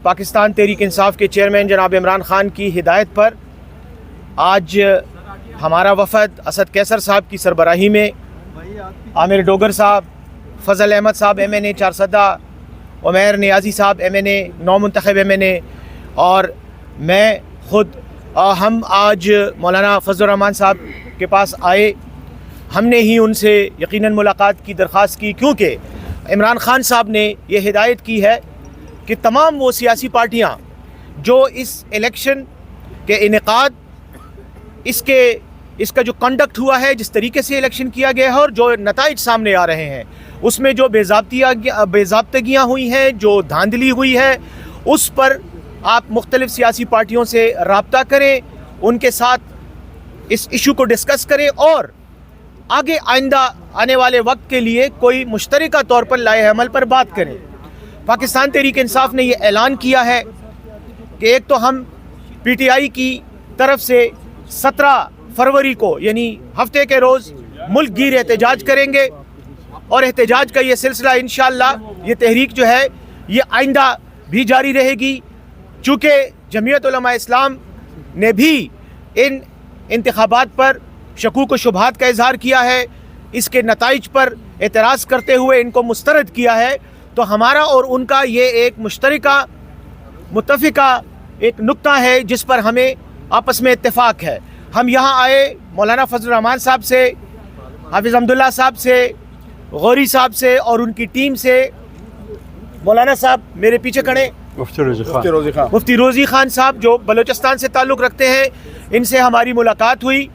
پاکستان تحریک انصاف کے چیئرمین جناب عمران خان کی ہدایت پر آج ہمارا وفد اسد کیسر صاحب کی سربراہی میں عامر ڈوگر صاحب، فضل احمد صاحب MNA چارسدہ، عمیر نیازی صاحب MNA نو منتخب MNA اور میں خود ہم آج مولانا فضل الرحمان صاحب کے پاس آئے۔ ہم نے ہی ان سے یقیناً ملاقات کی درخواست کی، کیونکہ عمران خان صاحب نے یہ ہدایت کی ہے کہ تمام وہ سیاسی پارٹیاں جو اس الیکشن کے انعقاد، اس کا جو کنڈکٹ ہوا ہے، جس طریقے سے الیکشن کیا گیا ہے اور جو نتائج سامنے آ رہے ہیں، اس میں جو بے ضابطگیاں ہوئی ہیں، جو دھاندلی ہوئی ہے، اس پر آپ مختلف سیاسی پارٹیوں سے رابطہ کریں، ان کے ساتھ اس ایشو کو ڈسکس کریں اور آگے آئندہ آنے والے وقت کے لیے کوئی مشترکہ طور پر لائحہ عمل پر بات کریں۔ پاکستان تحریک انصاف نے یہ اعلان کیا ہے کہ ایک تو ہم PTI کی طرف سے 17 فروری کو یعنی ہفتے کے روز ملک گیر احتجاج کریں گے، اور احتجاج کا یہ سلسلہ انشاءاللہ یہ تحریک جو ہے یہ آئندہ بھی جاری رہے گی، چونکہ جمعیت علماء اسلام نے بھی ان انتخابات پر شکوک و شبہات کا اظہار کیا ہے، اس کے نتائج پر اعتراض کرتے ہوئے ان کو مسترد کیا ہے۔ تو ہمارا اور ان کا یہ ایک مشترکہ متفقہ ایک نقطہ ہے جس پر ہمیں آپس میں اتفاق ہے۔ ہم یہاں آئے مولانا فضل الرحمان صاحب سے، حافظ حمداللہ صاحب سے، غوری صاحب سے اور ان کی ٹیم سے، مولانا صاحب میرے پیچھے کھڑے، مفتی روزی خان صاحب جو بلوچستان سے تعلق رکھتے ہیں، ان سے ہماری ملاقات ہوئی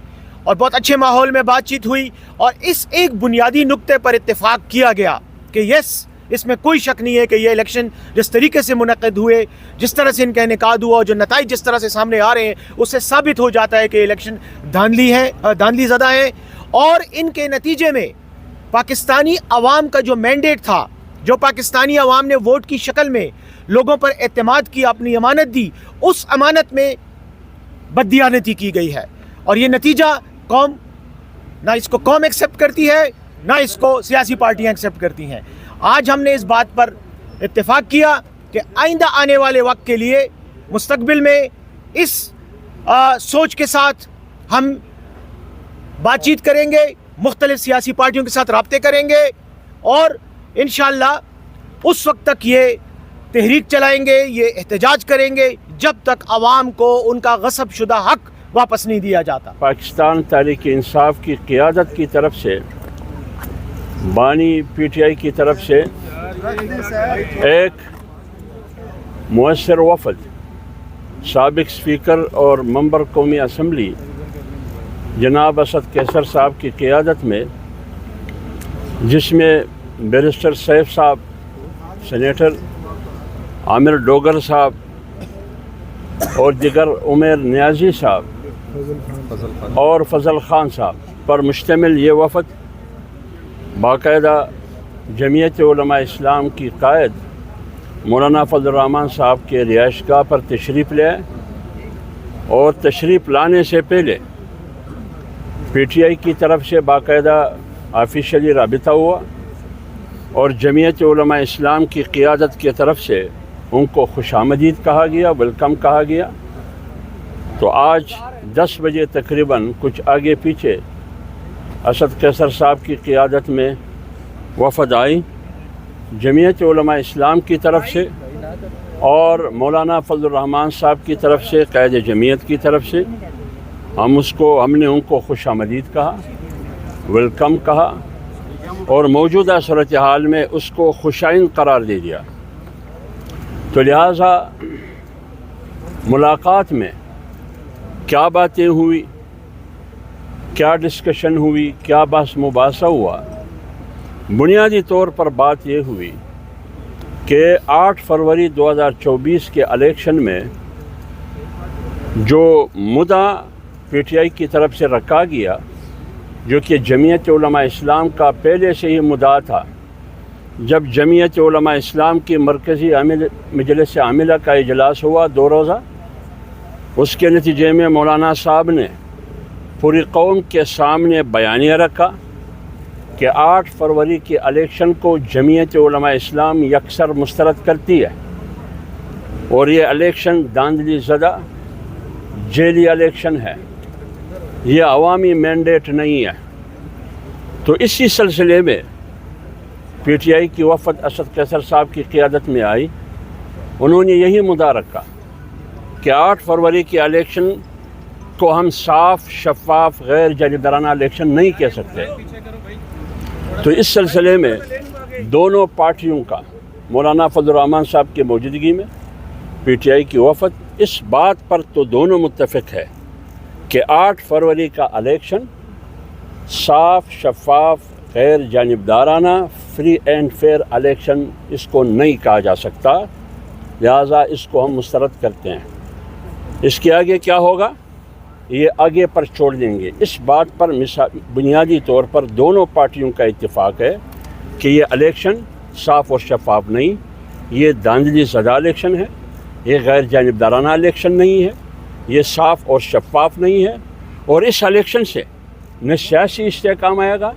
اور بہت اچھے ماحول میں بات چیت ہوئی، اور اس ایک بنیادی نقطے پر اتفاق کیا گیا کہ یس، اس میں کوئی شک نہیں ہے کہ یہ الیکشن جس طریقے سے منعقد ہوئے، جس طرح سے ان کا انعقاد ہوا اور جو نتائج جس طرح سے سامنے آ رہے ہیں، اس سے ثابت ہو جاتا ہے کہ الیکشن دھاندلی زدہ ہیں، اور ان کے نتیجے میں پاکستانی عوام کا جو مینڈیٹ تھا، جو پاکستانی عوام نے ووٹ کی شکل میں لوگوں پر اعتماد کیا، اپنی امانت دی، اس امانت میں بددیانتی کی گئی ہے، اور یہ نتیجہ قوم نہ اس کو قوم ایکسیپٹ کرتی ہے، نہ اس کو سیاسی پارٹیاں ایکسیپٹ کرتی ہیں۔ آج ہم نے اس بات پر اتفاق کیا کہ آئندہ آنے والے وقت کے لیے مستقبل میں اس سوچ کے ساتھ ہم بات چیت کریں گے، مختلف سیاسی پارٹیوں کے ساتھ رابطے کریں گے، اور انشاءاللہ اس وقت تک یہ تحریک چلائیں گے، یہ احتجاج کریں گے جب تک عوام کو ان کا غصب شدہ حق واپس نہیں دیا جاتا۔ پاکستان تحریک انصاف کی قیادت کی طرف سے، بانی PTI کی طرف سے ایک مؤثر وفد سابق اسپیکر اور ممبر قومی اسمبلی جناب اسد کیسر صاحب کی قیادت میں، جس میں بیرسٹر سیف صاحب، سینیٹر عامر ڈوگر صاحب اور دیگر عمیر نیازی صاحب اور فضل خان صاحب پر مشتمل یہ وفد باقاعدہ جمعیت علماء اسلام کی قائد مولانا فضل الرحمان صاحب کے رہائش گاہ پر تشریف لے آئے، اور تشریف لانے سے پہلے PTI کی طرف سے باقاعدہ آفیشلی رابطہ ہوا، اور جمعیت علماء اسلام کی قیادت کی طرف سے ان کو خوش آمدید کہا گیا، ویلکم کہا گیا۔ تو آج 10 بجے تقریباً کچھ آگے پیچھے اسد کیسر صاحب کی قیادت میں وفد آئی جمعیت علماء اسلام کی طرف سے، اور مولانا فضل الرحمان صاحب کی طرف سے، قائد جمعیت کی طرف سے۔ ہم نے ان کو خوش آمدید کہا، ویلکم کہا، اور موجودہ صورتحال میں اس کو خوشائند قرار دے دیا۔ تو لہٰذا ملاقات میں کیا باتیں ہوئی، کیا ڈسکشن ہوئی، کیا بحث مباحثہ ہوا، بنیادی طور پر بات یہ ہوئی کہ 8 فروری 2024 کے الیکشن میں جو مدعا PTI کی طرف سے رکھا گیا، جو کہ جمعیت علماء اسلام کا پہلے سے ہی مدعا تھا، جب جمعیت علماء اسلام کی مرکزی مجلس عاملہ کا اجلاس ہوا 2 روزہ، اس کے نتیجے میں مولانا صاحب نے پوری قوم کے سامنے بیانیہ رکھا کہ 8 فروری کے الیکشن کو جمعیت علماء اسلام یکسر مسترد کرتی ہے۔ اور یہ الیکشن داندلی زدہ جیلی الیکشن ہے، یہ عوامی مینڈیٹ نہیں ہے۔ تو اسی سلسلے میں پی ٹی آئی کی وفد اسد قیصر صاحب کی قیادت میں آئی، انہوں نے یہی مدعا رکھا کہ 8 فروری کی الیکشن کو ہم صاف، شفاف، غیر جانبدارانہ الیکشن نہیں کہہ سکتے۔ تو اس سلسلے میں دونوں پارٹیوں کا مولانا فضل الرحمان صاحب کی موجودگی میں پی ٹی آئی کی وفد اس بات پر تو دونوں متفق ہے کہ 8 فروری کا الیکشن صاف، شفاف، غیر جانبدارانہ، فری اینڈ فیئر الیکشن اس کو نہیں کہا جا سکتا، لہٰذا اس کو ہم مسترد کرتے ہیں۔ اس کے آگے کیا ہوگا یہ آگے پر چھوڑ دیں گے۔ اس بات پر بنیادی طور پر دونوں پارٹیوں کا اتفاق ہے کہ یہ الیکشن صاف اور شفاف نہیں، یہ داندلی زدہ الیکشن ہے، یہ غیر جانبدارانہ الیکشن نہیں ہے، یہ صاف اور شفاف نہیں ہے، اور اس الیکشن سے نہ سیاسی استحکام آئے گا،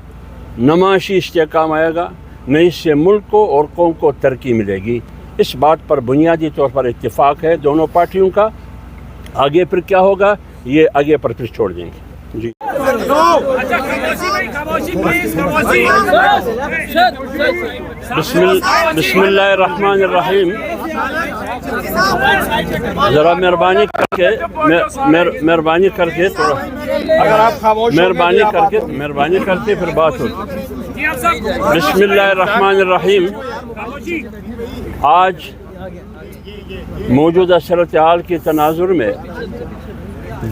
نہ معاشی استحکام آئے گا، نہ اس سے ملک کو اور قوم کو ترقی ملے گی۔ اس بات پر بنیادی طور پر اتفاق ہے دونوں پارٹیوں کا۔ آگے پھر کیا ہوگا یہ آگے پر پھر چھوڑ دیں گے۔ جی بسم اللہ الرحمن الرحیم۔ ذرا مہربانی کر کے تھوڑا اگر آپ خاموش مہربانی کر کے پھر بات ہوتی۔ بسم اللہ الرحمن الرحیم۔ آج موجودہ صورتحال کی تناظر میں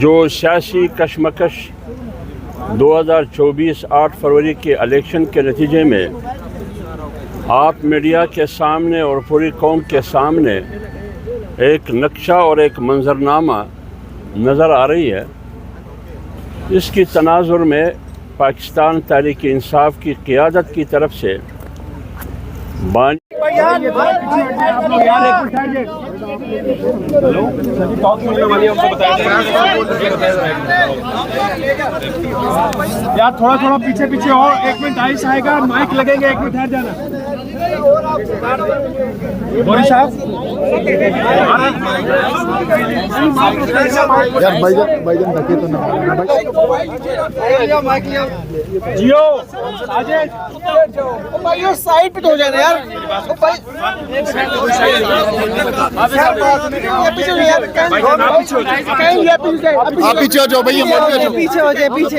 جو سیاسی کشمکش 2024 8 فروری کے الیکشن کے نتیجے میں آپ میڈیا کے سامنے اور پوری قوم کے سامنے ایک نقشہ اور ایک منظرنامہ نظر آ رہی ہے، اس کی تناظر میں پاکستان تحریک انصاف کی قیادت کی طرف سے یار تھوڑا پیچھے اور 1 منٹ آئس آئے گا، مائک لگیں گے، 1 منٹ ٹھہر جانا۔ گوری صاحب یار بھائی جان ڈھکے تو نہ جیو آجے بھائی سائڈ پہ ہو جانا یار، آپ پیچھے ہو جاؤ بھائی، پیچھے ہو جائے، پیچھے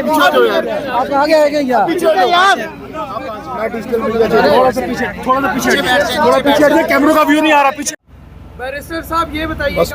آپ آگے آ گئے یار، تھوڑا سا پیچھے کیمروں کا ویو نہیں آ رہا پیچھے۔ بیرسٹر صاحب یہ بتائیے